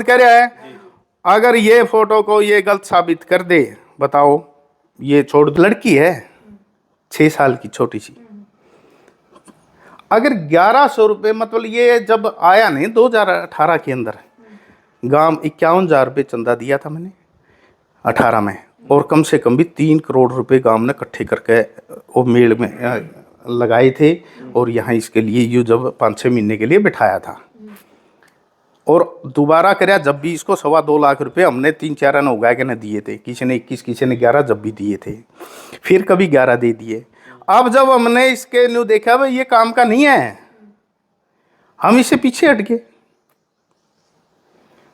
कह रहा है अगर ये फोटो को ये गलत साबित कर दे, बताओ, ये छोड़, लड़की है 6 साल की छोटी सी, अगर 1100 रुपये, मतलब ये जब आया नहीं 2018 के अंदर, गांव 51,000 रुपये चंदा दिया था मैंने 18 में, और कम से कम भी 3 करोड़ रुपए गांव ने इकट्ठे करके वो मेल में लगाए थे, और यहाँ इसके लिए यूँ जब 5-6 महीने के लिए बिठाया था, और दोबारा कराया जब भी इसको 2.25 लाख रुपए हमने 3-4 ने उगा के न दिए थे, किसी ने 21, किसी ने 11 जब भी दिए थे, फिर कभी 11 दे दिए। अब जब हमने इसके न्यू देखा भाई ये काम का नहीं है, हम इससे पीछे हट गए।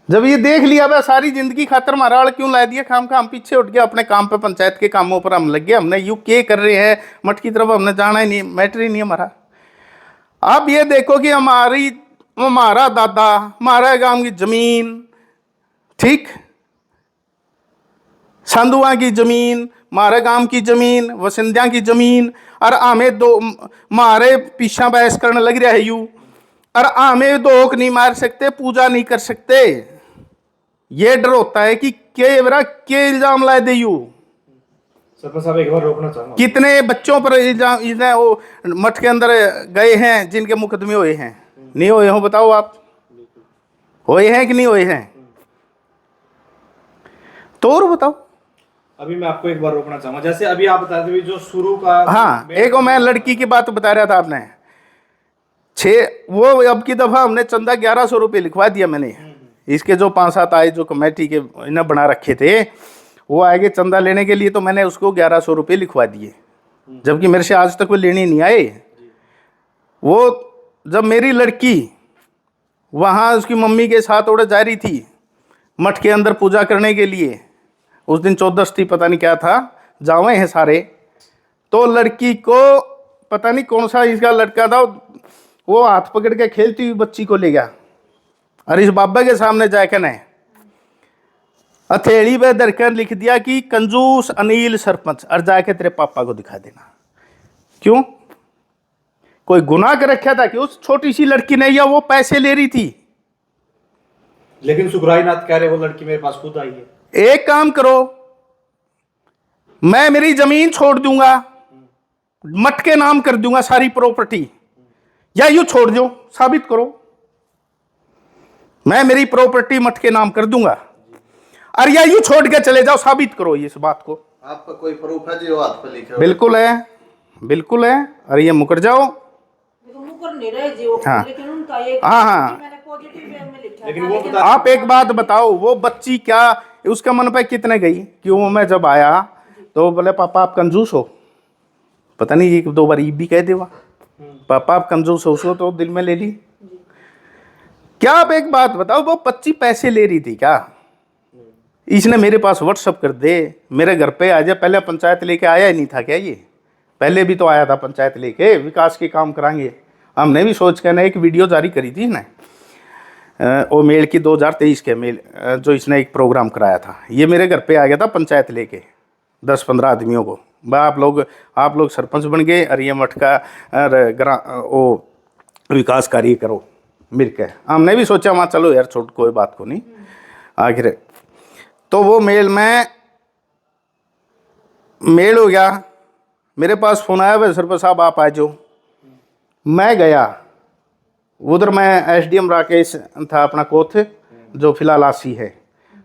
जब ये देख लिया भाई सारी जिंदगी खातर माराड़ क्यों ला दिया काम का, हम पीछे उठ गए अपने काम पे, पंचायत के कामों पर हम लग गए, हमने यू के कर रहे हैं मठ की तरफ हमने जाना ही नहीं, मैटर ही नहीं हमारा। अब ये देखो कि हमारा दादा, हमारा गांव की जमीन, ठीक, संधुआ की जमीन, हमारे गांव की जमीन, वसंध्या की जमीन, और हमें दो मारे पीछा बहस करने लग रहा है यू, और हमें दो नहीं मार सकते, पूजा नहीं कर सकते। ये डर होता है कि के इल्जाम लाए दे यू। सरपंच साहब एक बार रोकना चाहूंगा, कितने बच्चों पर इल्जाम वो मठ के अंदर गए हैं जिनके मुकदमे हुए हैं, नहीं हुए हो बताओ आप, हुए हैं कि नहीं हुए हैं, तो और बताओ। अभी मैं आपको एक बार रोकना चाहूंगा, जैसे अभी आप बता रहे जो शुरू का, हाँ, एक मैं लड़की की बात बता रहा था आपने, वो अब की दफा हमने चंदा 1100 रुपये लिखवा दिया मैंने, इसके जो 5-7 आए जो कमेटी के इन्हें बना रखे थे, वो आएंगे चंदा लेने के लिए, तो मैंने उसको 1100 रुपये लिखवा दिए, जबकि मेरे से आज तक वो लेने नहीं आए। वो जब मेरी लड़की वहाँ उसकी मम्मी के साथ उड़ जा रही थी मठ के अंदर पूजा करने के लिए, उस दिन 14 थी, पता नहीं क्या था, जावे हैं सारे, तो लड़की को पता नहीं कौन सा इसका लड़का था, वो हाथ पकड़ के खेलती हुई बच्ची को ले गया, और इस बाबा के सामने जाकर ने हथेली पे धरकर लिख दिया कि कंजूस अनिल सरपंच, और जाके तेरे पापा को दिखा देना। क्यों? कोई गुनाह कर रखा था कि उस छोटी सी लड़की ने, या वो पैसे ले रही थी? लेकिन सुखराई नाथ कह रहे वो लड़की मेरे पास खुद आई है। एक काम करो, मैं मेरी जमीन छोड़ दूंगा, मठ के नाम कर दूंगा सारी प्रॉपर्टी, या यूं छोड़ दो, साबित करो, मैं मेरी प्रॉपर्टी मठ के नाम कर दूंगा, और या यूं छोड़ के चले जाओ, साबित करो इस बात को। आपका कोई प्रूफ है जो हाथ पे लिखा? बिल्कुल है, बिल्कुल है, और ये मुकर जाओ। हाँ हाँ हाँ, लेकिन वो आप एक बात बताओ, वो बच्ची क्या उसका मन पे कितने गई? क्यों मैं जब आया तो बोले पापा आप कंजूस हो, पता नहीं 1-2 बार भी कह देवा पापा आप कंजूस हो, उसको तो दिल में ले ली। क्या आप एक बात बताओ, वो बच्ची पैसे ले रही थी क्या? इसने मेरे पास व्हाट्सअप कर दे, मेरे घर पे आ जाए, पहले पंचायत लेके आया ही नहीं था क्या? ये पहले भी तो आया था पंचायत लेके, विकास के काम कराएंगे, हमने भी सोच कर एक वीडियो जारी करी थी ना, वो मेल की 2023 के मेल, जो इसने एक प्रोग्राम कराया था, ये मेरे घर पे आ गया था पंचायत लेके 10-15 आदमियों को, आप लोग सरपंच बन गए, और ये मठ का वो विकास कार्य करो मिल के। हमने भी सोचा वहाँ चलो यार छोट कोई बात को नहीं, आखिर तो वो मेल हो गया, मेरे पास फ़ोन आया, भाई सरपंच साहब आप आ जाओ। मैं गया उधर, मैं एसडीएम राकेश था अपना कोथ, जो फिलहाल आसी है,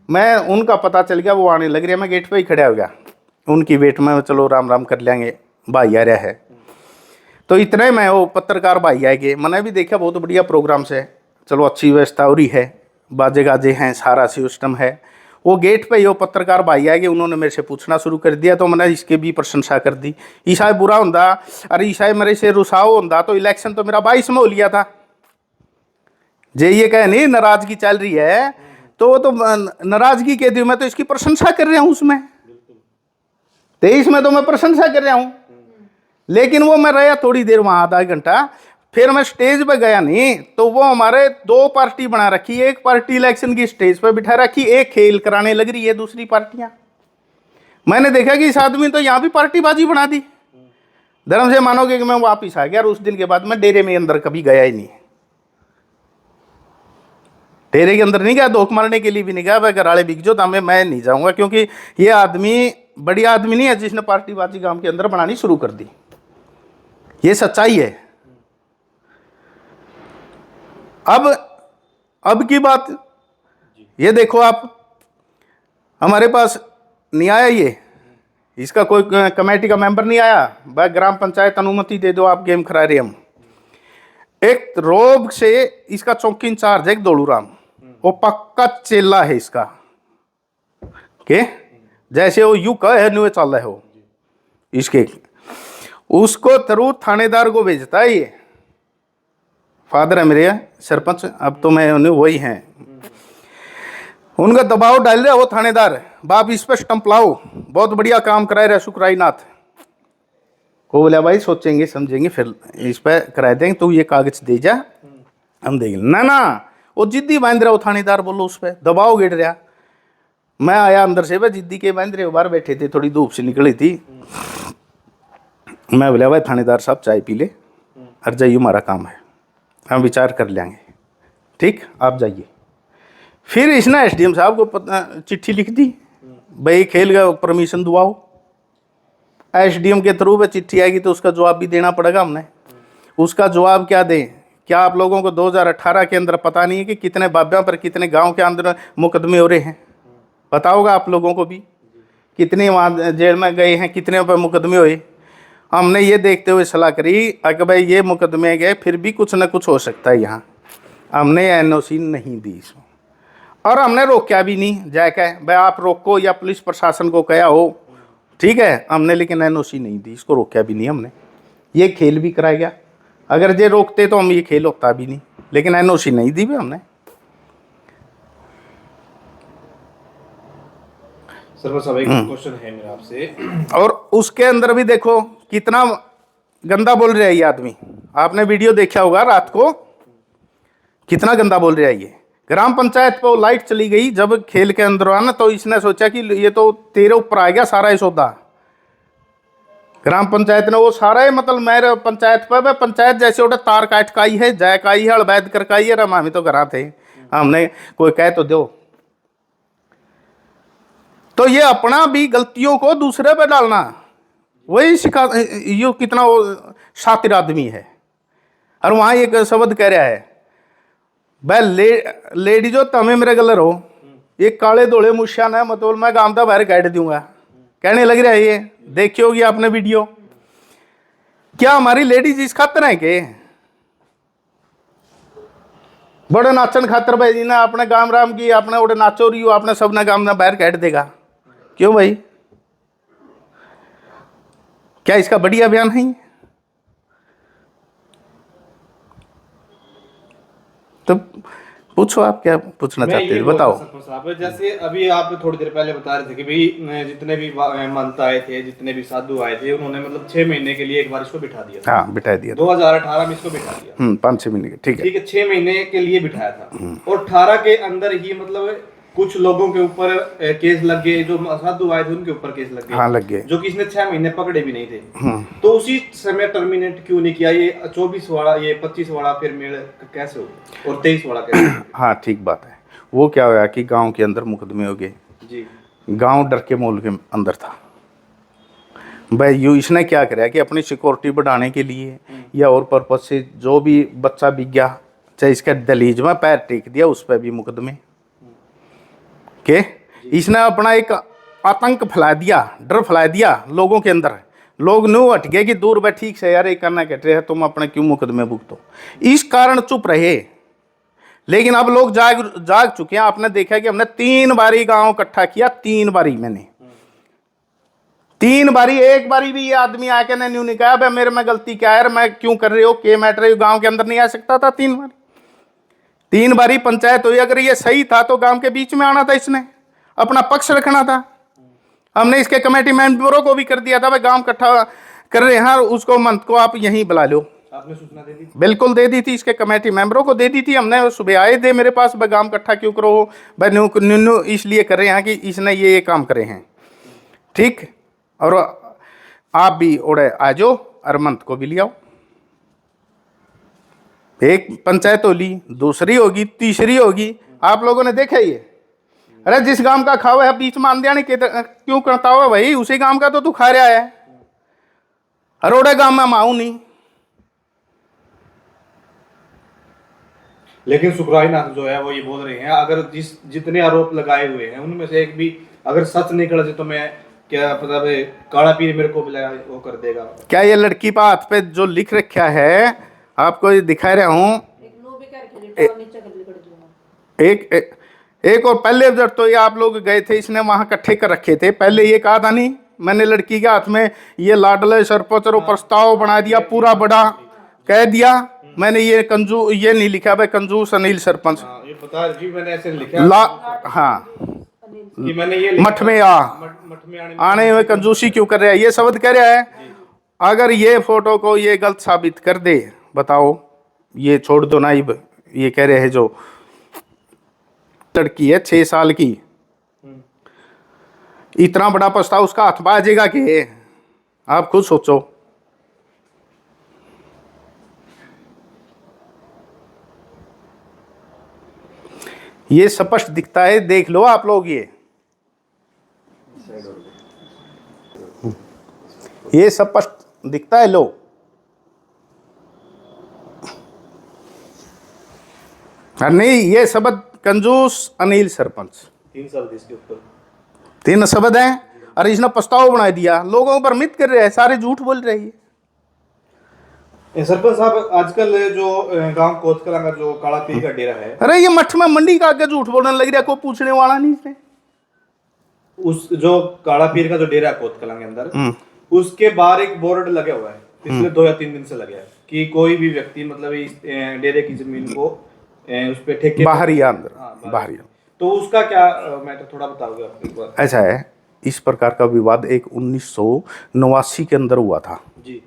मैं उनका पता चल गया वो आने लग रही है, मैं गेट पे ही खड़ा हो गया उनकी वेट में, चलो राम राम कर लेंगे, भाई आ रहा है। तो इतने में वो पत्रकार भाई आएंगे, मैंने भी देखा बहुत बढ़िया प्रोग्राम से, चलो अच्छी व्यवस्था हो रही है, बाजे गाजे हैं, सारा सिस्टम है। वो गेट पे वो पत्रकार भाई आएंगे, उन्होंने मेरे से पूछना शुरू कर दिया, तो मैंने इसके भी प्रशंसा कर दी। ईसाई बुरा होंदा, अरे ईसाई मेरे से रुसाव होंदा तो इलेक्शन तो मेरा 22 में हो लिया था। जे ये कहे नहीं नाराजगी चल रही है, तो वो तो नाराजगी के दी, मैं तो इसकी प्रशंसा कर रहा हूँ, उसमें 23 में तो मैं प्रशंसा कर रहा हूँ। लेकिन वो मैं रहा थोड़ी देर वहाँ, आधा घंटा, फिर मैं स्टेज पे गया नहीं, तो वो हमारे 2 पार्टी बना रखी, एक पार्टी इलेक्शन की स्टेज पे बिठा रखी, एक खेल कराने लग रही है दूसरी पार्टियां। मैंने देखा कि इस आदमी तो यहाँ भी पार्टीबाजी बना दी। धर्म से मानोगे कि मैं वापिस आ गया, और उस दिन के बाद मैं डेरे में अंदर कभी गया ही नहीं। डेरे के अंदर नहीं गया, धोख मारने के लिए भी नहीं गया। भाई घराड़े बिक जो तो मैं नहीं जाऊंगा, क्योंकि ये आदमी बढ़िया आदमी नहीं है जिसने पार्टीबाजी गांव के अंदर बनानी शुरू कर दी। ये सच्चाई है। अब की बात ये देखो आप, हमारे पास नहीं आया ये, इसका कोई कमेटी का मेंबर नहीं आया। भाई ग्राम पंचायत अनुमति दे दो, आप गेम खिला रहे हम। एक रोब से इसका चौकी इंचार्ज है, एक दोलूराम, वो पक्का चेला है इसका के, जैसे वो यू कह है नुए चल रहे हो इसके, उसको थरू थानेदार को भेजता है। ये फादर है मेरे सरपंच, अब तो मैं उन्हें वही हैं, उनका दबाव डाल रहा वो थानेदार, बाप इस पर स्टंप लाओ, बहुत बढ़िया काम कराए रहे सुखराई नाथ को। बोला भाई सोचेंगे समझेंगे फिर इस पर करा देंगे, तू ये कागज दे जा हम देंगे। ना वो जिद्दी बांध रहा वो थानेदार, बोलो उस पर दबाव गिर रहा। मैं आया अंदर से, भाई जिद्दी के बांध रहे, बाहर बैठे थे, थोड़ी धूप से निकली थी। मैं बोला भाई थानेदार साहब चाय पी ले और जाइए, हमारा काम है, हम विचार कर लेंगे, ठीक आप जाइए। फिर इसने एसडीएम साहब को चिट्ठी लिख दी, भाई खेल का परमिशन दुआओ। एसडीएम के थ्रू में चिट्ठी आएगी तो उसका जवाब भी देना पड़ेगा हमने। उसका जवाब क्या दें? क्या आप लोगों को 2018 के अंदर पता नहीं है कि कितने बाब्या पर, कितने गांव के अंदर मुकदमे हो रहे हैं? पता होगा आप लोगों को भी, कितने वहाँ जेल में गए हैं, कितने पर मुकदमे हुए। हमने ये देखते हुए सलाह करी कि भाई ये मुकदमे गए, फिर भी कुछ न कुछ हो सकता है यहाँ। हमने एनओसी नहीं दी इसमें, और हमने रोका भी नहीं जाके भाई आप रोको, या पुलिस प्रशासन को कहा हो, ठीक है हमने, लेकिन एनओसी नहीं दी, इसको रोका भी नहीं हमने। ये खेल भी कराया गया, अगर ये रोकते तो हम ये खेल होता भी नहीं, लेकिन एनओसी नहीं दी भी हमने। सर साहब एक क्वेश्चन है मेरा आपसे, और उसके अंदर भी देखो कितना गंदा बोल रहा है ये आदमी। आपने वीडियो देखा होगा रात को, कितना गंदा बोल रहा है ये। ग्राम पंचायत पर लाइट चली गई जब खेल के अंदर आना, तो इसने सोचा कि ये तो तेरे ऊपर आ गया सारा ये सौदा। ग्राम पंचायत ने वो सारा ही, मतलब मेरे पंचायत पर, पंचायत जैसे उठे तार काट काई है, जय काई है, अड़बैद कर काई है, रम हमें तो करा थे, हमने कोई कहे तो दो। तो ये अपना भी गलतियों को दूसरे पे डालना, वही सिखा। यो कितना वो शातिर आदमी है। और वहां एक शब्द कह रहा है, भाई लेडीजो तमें मेरे गलर हो, ये काले धोले मुशिया ने मतलब मैं गांव का बाहर काट दूंगा, कहने लग रहा है ये। देखी होगी आपने वीडियो। क्या हमारी लेडीज इस खातर है के बड़े नाचन खातर भाई जी ना अपने गांव राम की, अपने उड़े नाचो रही हो, अपने सब ना गांव ना बाहर काट देगा? क्यों भाई, क्या इसका बढ़िया बयान है? तो पूछो आप क्या पूछना चाहते हैं, बताओ। जैसे अभी आप थोड़ी देर पहले बता रहे थे कि भाई जितने भी महंत आए थे, जितने भी साधु आए थे, उन्होंने मतलब 6 महीने के लिए एक बार इसको बिठा दिया था। हाँ बिठा दिया 2018 में इसको बिठा दिया। 5-6 महीने के, ठीक है 6 महीने के लिए बिठाया था। और 18 के अंदर ही मतलब कुछ लोगों के ऊपर केस लग गए, जो साधु आए थे उनके ऊपर केस लग गए। हाँ लग गए, जो कि इसने 6 महीने पकड़े भी नहीं थे। तो उसी समय टर्मिनेट क्यों नहीं किया? ये 24 वाला, ये 25 वाला फिर मेल कैसे हो, और 23 वाला कैसे? हाँ ठीक बात है। वो क्या हुआ कि गांव के अंदर मुकदमे हो गए जी, गांव डर के मोल के अंदर था भाई। यू इसने क्या कराया कि अपनी सिक्योरिटी बढ़ाने के लिए या और पर्पज से जो भी बच्चा बिक गया, चाहे इसका दलीज में पैर टेक दिया, उस पर भी मुकदमे के। इसने अपना एक आतंक फैला दिया, डर फैला दिया लोगों के अंदर। लोग न्यू हट गए कि दूर बैठ, ठीक से यार ये करना कट रहे हैं, तुम अपने क्यों मुकदमे भुगतो। इस कारण चुप रहे। लेकिन अब लोग जाग चुके हैं। आपने देखा कि हमने 3 बारी गांव इकट्ठा किया, 3 बारी मैंने 3 बारी, एक बारी भी ये आदमी आके ने न्यू नहीं कहा भाई मेरे में गलती क्या है, मैं क्यों कर रहे हो, के मैटर गांव के अंदर नहीं आ सकता था। 3 बारी पंचायत हुई। अगर ये सही था तो गांव के बीच में आना था, इसने अपना पक्ष रखना था। हमने इसके कमेटी मेंबरों को भी कर दिया था भाई गांव इकट्ठा कर रहे हैं, उसको मंत को आप यहीं बुला लो। आपने सूचना दे दी? बिल्कुल दे दी थी, इसके कमेटी मेंबरों को दे दी थी हमने। सुबह आए थे मेरे पास, भाई गांव इकट्ठा क्यों करो भाई, न्यू इसलिए कर रहे हैं कि इसने ये काम करे हैं, ठीक। और आप भी ओढ़े आ जाओ और मंत को भी ले आओ। एक पंचायत होली, दूसरी होगी, तीसरी होगी, आप लोगों ने देखा ये? अरे जिस गांव का खावा है बीच में आंधियाने क्यों करता हुआ भाई, उसी गांव का तो तू खा रहा है। अरोड़े गांव में माऊ नहीं। लेकिन सुखराई नाथ जो है वो ये बोल रहे हैं अगर जितने आरोप लगाए हुए हैं उनमें से एक भी अगर सच निकल जाए तो मैं क्या पता है काला पीर मेरे को भी वो कर देगा। क्या ये लड़की पर हाथ पे जो लिख रखा है आपको ये दिखा रहा हूं? एक और पहले जब तो ये आप लोग गए थे, इसने वहां इकट्ठे कर रखे थे। पहले ये कहा था नहीं मैंने लड़की के हाथ में ये लाडले सरपंच और प्रस्ताव बना दिया पूरा बड़ा कह दिया। मैंने ये ये नहीं लिखा भाई कंजूस अनिल सरपंच। ये बता जी मैंने ऐसे लिखा हाँ कि मैंने ये मठ में आने में कंजूसी क्यों कर रहा है, ये शब्द कह रहा है। अगर ये फोटो को ये गलत साबित कर दे, बताओ, ये छोड़ दो नाइब, ये कह रहे हैं जो लड़की है 6 साल की, इतना बड़ा प्रस्ताव उसका हाथ बाजेगा कि आप खुद सोचो। ये स्पष्ट दिखता है, देख लो आप लोग, ये स्पष्ट दिखता है। लो नहीं, ये शब्द कंजूस अनिल सरपंच 3 साल इसके ऊपर 3 शब्द हैं और इसने प्रस्ताव बना दिया, लोगों पर मित कर रहे हैं, सारे झूठ बोल रहे हैं। सरपंच साहब आजकल जो गांव कोतकला का जो काला पीर का डेरा है, अरे ये मठ में मंडी का आगे झूठ बोलने लग रहा, कोई पूछने वाला नहीं इसने। उस जो काला पीर का जो डेरा है कोतकला के अंदर, उसके बाहर एक बोर्ड लगा हुआ है पिछले 2 या 3 दिन से लगा है कि कोई भी व्यक्ति मतलब इस डेरे की जमीन को उस पे ठेके बाहर या अंदर, बाहर। तो उसका क्या मैटर थोड़ा बताओगे आप एक बार? ऐसा है, इस प्रकार का विवाद एक 1989 के अंदर हुआ था जी।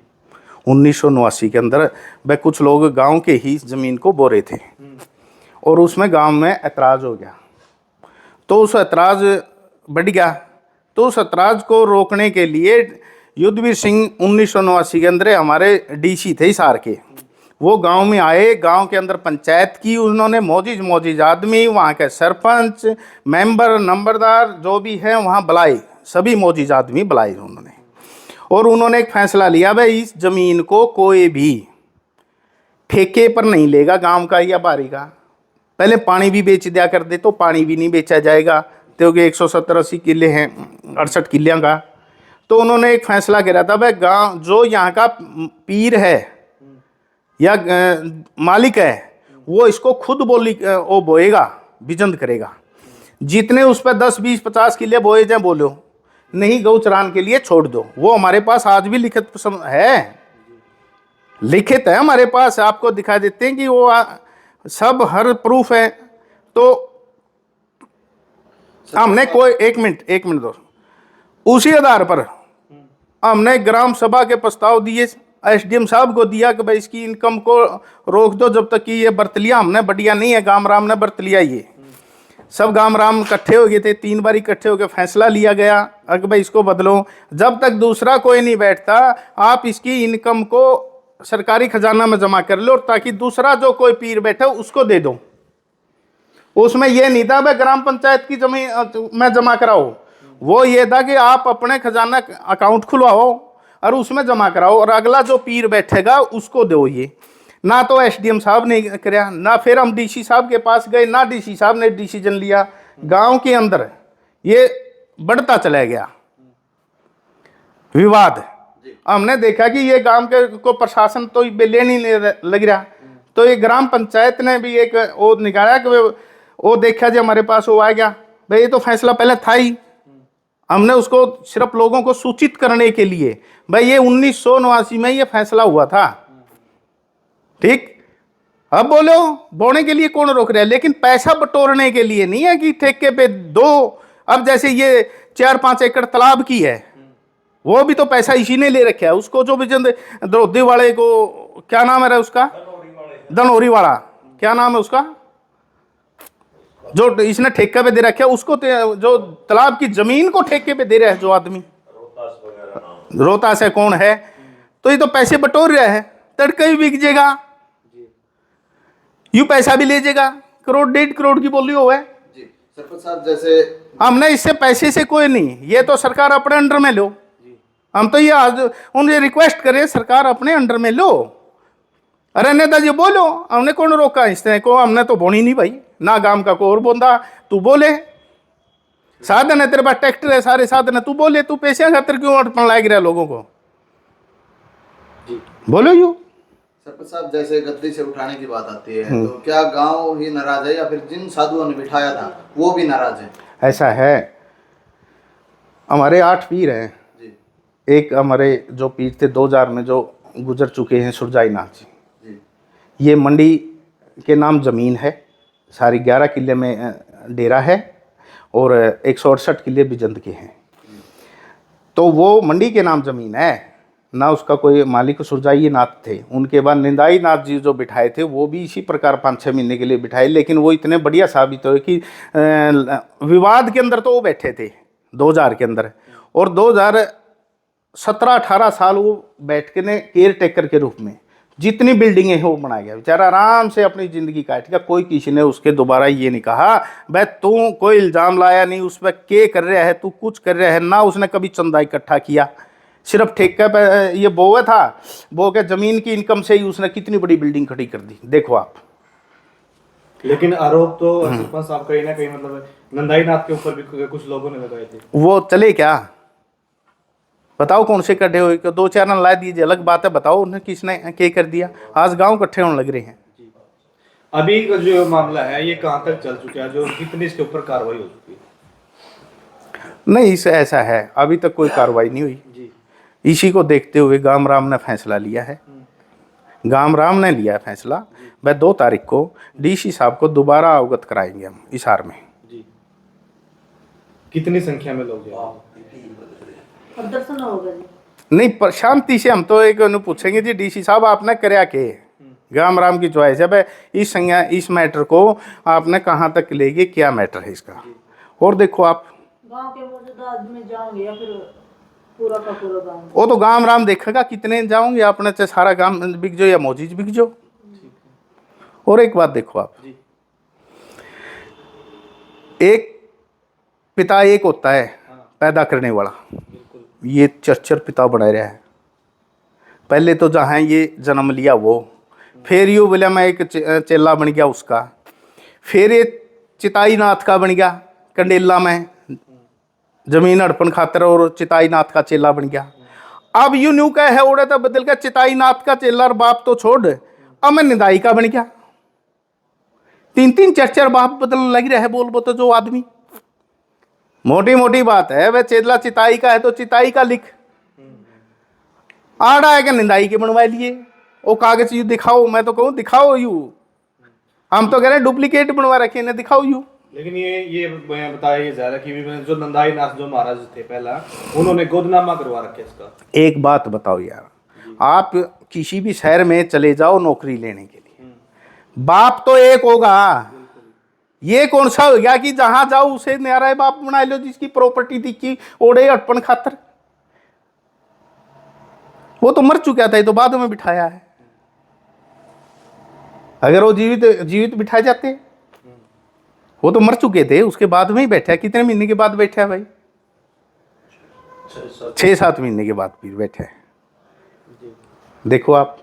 1989 के अंदर वह कुछ लोग गांव के ही जमीन को बो रहे थे और उसमें गांव में ऐतराज हो गया, तो उस ऐतराज बढ़ गया। तो उस ऐतराज को रोकने के लिए युद्धवीर सिंह 1989 के अंदर हमारे डीसी थे हिसार के, वो गांव में आए, गांव के अंदर पंचायत की उन्होंने, मोजिज आदमी, वहाँ के सरपंच, मेंबर, नंबरदार जो भी हैं वहाँ बुलाए, सभी मोजिज आदमी बुलाए उन्होंने, और उन्होंने एक फैसला लिया भाई इस जमीन को कोई भी ठेके पर नहीं लेगा, गांव का या बारी का। पहले पानी भी बेच दिया कर दे तो पानी भी नहीं बेचा जाएगा, क्योंकि 170-80 किले हैं 68 किलियाँ का। तो उन्होंने एक फैसला करा था भाई गांव जो यहाँ का पीर है या मालिक है वो इसको खुद वो बोएगा, बिजंद करेगा, जितने उस पर 10, 20, 50 किले बोए जाए बोलो, नहीं गौ चरान के लिए छोड़ दो। वो हमारे पास आज भी लिखित है, लिखित है हमारे पास, आपको दिखा देते हैं कि वो सब हर प्रूफ है। तो हमने कोई एक मिनट दो, उसी आधार पर हमने ग्राम सभा के प्रस्ताव दिए, एसडीएम साहब को दिया कि भाई इसकी इनकम को रोक दो जब तक कि ये बरत लिया हमने, बढ़िया नहीं है, गाम राम ने बरत लिया। ये सब गाम राम इकट्ठे हो गए थे, 3 बार इकट्ठे होकर फैसला लिया गया कि भाई इसको बदलो। जब तक दूसरा कोई नहीं बैठता आप इसकी इनकम को सरकारी खजाना में जमा कर लो, ताकि दूसरा जो कोई पीर बैठे उसको दे दो। उसमें यह नहीं था भाई ग्राम पंचायत की जमीन में जमा कराओ, वो ये था कि आप अपने खजाना अकाउंट खुलवाओ और उसमें जमा कराओ और अगला जो पीर बैठेगा उसको दो। ये ना तो एसडीएम साहब ने कराया, ना फिर हम डीसी साहब के पास गए, ना डीसी साहब ने डिसीजन लिया। गांव के अंदर ये बढ़ता चला गया विवाद। हमने देखा कि ये गांव के को प्रशासन तो ले नहीं लग रहा, तो ये ग्राम पंचायत ने भी एक वो निकाला कि वो देखा जी हमारे पास वो आ गया, भाई ये तो फैसला पहले था ही, हमने उसको सिर्फ लोगों को सूचित करने के लिए, भाई ये 1989 में ये फैसला हुआ था, ठीक। अब बोलो बोने के लिए कौन रोक रहा है, लेकिन पैसा बटोरने के लिए नहीं है कि ठेके पे दो। अब जैसे ये 4-5 एकड़ तालाब की है, वो भी तो पैसा इसी ने ले रखा है, उसको जो भी द्रौपदी वाले को क्या नाम है उसका, धनौरी वाला, क्या नाम है उसका, जो इसने ठेके पे दे रखा है, उसको जो तालाब की जमीन को ठेके पे दे रहा है जो आदमी, रोहतास है कौन है, तो ये तो पैसे बटोर रहा है, तड़का भी बिक जाएगा, यूं पैसा भी ले जाएगा, करोड़ 1.5 करोड़ की बोली हुआ है। जी सरपंच साहब, जैसे हमने इससे पैसे से कोई नहीं, ये तो सरकार अपने अंडर में लो। हम तो ये आज उनसे रिक्वेस्ट करें, सरकार अपने अंडर में लो। अरे नेताजी बोलो, हमने कौन रोका इस तरह को? हमने तो बोनी नहीं भाई, ना गांव का को और बोंदा, तू बोले। साधन है तेरे पास, ट्रैक्टर है, सारे साधन है, तू बोले। तू पैसे खातिर क्यों अटपन लाग रहा लोगों को? बोलो यू। सरपंच साहब, जैसे गद्दी से उठाने की बात आती है, तो क्या गांव ही नाराज है या फिर जिन साधुओं ने बिठाया था वो भी नाराज है? ऐसा है, हमारे 8 पीर हैं। जी एक हमारे जो पीर थे 2000 में जो गुजर चुके हैं, सुरजाई नाथ जी। जी ये मंडी के नाम ज़मीन है, सारी 11 किले में डेरा है और 168 किले बिजंद के हैं। तो वो मंडी के नाम ज़मीन है ना, उसका कोई मालिक सुरजाई नाथ थे। उनके बाद निंदाई नाथ जी जो बिठाए थे वो भी इसी प्रकार 5-6 महीने के लिए बिठाए, लेकिन वो इतने बढ़िया साबित हुए कि विवाद के अंदर तो वो बैठे थे 2000 के अंदर, और 2017-18 साल वो बैठ के ने केयर टेकर के रूप में जितनी बिल्डिंगें हैं वो बनाया गया। बेचारा आराम से अपनी ज़िंदगी काट गया। कोई किसी ने उसके दोबारा ये नहीं कहा भाई तू कोई इल्ज़ाम लाया नहीं, उस पर के कर रहा है, तू कुछ कर रहा है ना। उसने कभी चंदा इकट्ठा किया, सिर्फ ठेके पे ये बोए था, बो के ज़मीन की इनकम से ही उसने कितनी बड़ी बिल्डिंग खड़ी कर दी, देखो आप। लेकिन आरोप तो सरपंच साहब कहीं ना कहीं मतलब नंदाई नाथ के ऊपर भी कुछ लोगों ने लगाए थे। वो चले क्या? बताओ कौन से कटे हुए? 2 चैनल ला दीजिए, अलग बात है, बताओ उन्हें किसने क्या कर दिया। आज गांव इकट्ठे होने लग रहे हैं। अभी का जो मामला है ये कहाँ तक चल चुका है, जो कितनी इसके ऊपर कार्रवाई हो चुकी है? नहीं, इसे ऐसा है, अभी तक कोई कार्रवाई नहीं हुई। जी इसी को देखते हुए गाम राम ने फैसला लिया है। गाम राम ने लिया फैसला, वह 2 तारीख को डीसी साहब को दोबारा अवगत कराएंगे हम हिसार में। जी कितनी संख्या में लोग जाएंगे? अब दर्शन होगा जी। नहीं, पर शांति से हम तो एक पूछेंगे जी डीसी साहब आपने करया के? गाम राम की चॉइस है भाई, इस संज्ञा इस मैटर को आपने कहाँ तक ले गए, क्या मैटर है इसका? और देखो आप, गांव के मौजूदा आदमी जाओगे या फिर पूरा का पूरा गांव? वो तो गाम राम देखेगा कितने जाओगे आपने, चाहे सारा गांव बिक जाओ या मौजीज बिक जाओ। और एक बात देखो आप, जी एक पिता एक होता है पैदा करने वाला, ये 4 पिता बना रहा है। पहले तो जहाँ ये जन्म लिया वो, फिर यू बोला मैं एक चेला बन गया उसका, फिर ये चिताई नाथ का बन गया कंडेला में, जमीन अड़पन खातर, और चिताई नाथ का चेला बन गया। अब यू न्यू का है ओढ़े तो बदल गया, चिताई नाथ का चेला और बाप तो छोड़, अब मैं निदाई का बन गया। 3-3 4-4 बाप बदलने लग रहा है। बोल तो जो आदमी, मोटी मोटी बात है, वह चेला चिताई का है तो चिताई का लिख, आड़ा है कि निंदाई के बनवा लिए। वो कागज यू दिखाओ, मैं तो कहूँ दिखाओ यू, हम तो कह रहे हैं डुप्लीकेट बनवा रखे हैं, दिखाओ यू। लेकिन ये बताया जा रहा है कि जो नंदाई नाथ जो महाराज थे पहला, उन्होंने गोदनामा करवा रखे इसका। एक बात बताओ यार, आप किसी भी शहर में चले जाओ नौकरी लेने के लिए, बाप तो एक होगा। ये कौन सा हो गया कि जहां जाओ उसे न्यारा बाप बना लो, जिसकी प्रॉपर्टी दिखी ओढ़े अटपन खातर? वो तो मर चुका था, ये तो बाद में बिठाया है। अगर वो जीवित बिठाए जाते, वो तो मर चुके थे, उसके बाद में ही बैठा। कितने महीने के बाद बैठा है भाई? 6-7 महीने के बाद फिर बैठा है। देखो आप।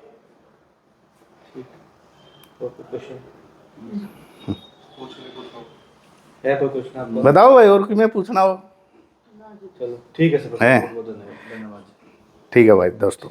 है कोई क्वेश्चन आपको? बताओ भाई, और मैं पूछना हो? चलो ठीक है सर, है। बहुत धन्यवाद। ठीक है भाई दोस्तों।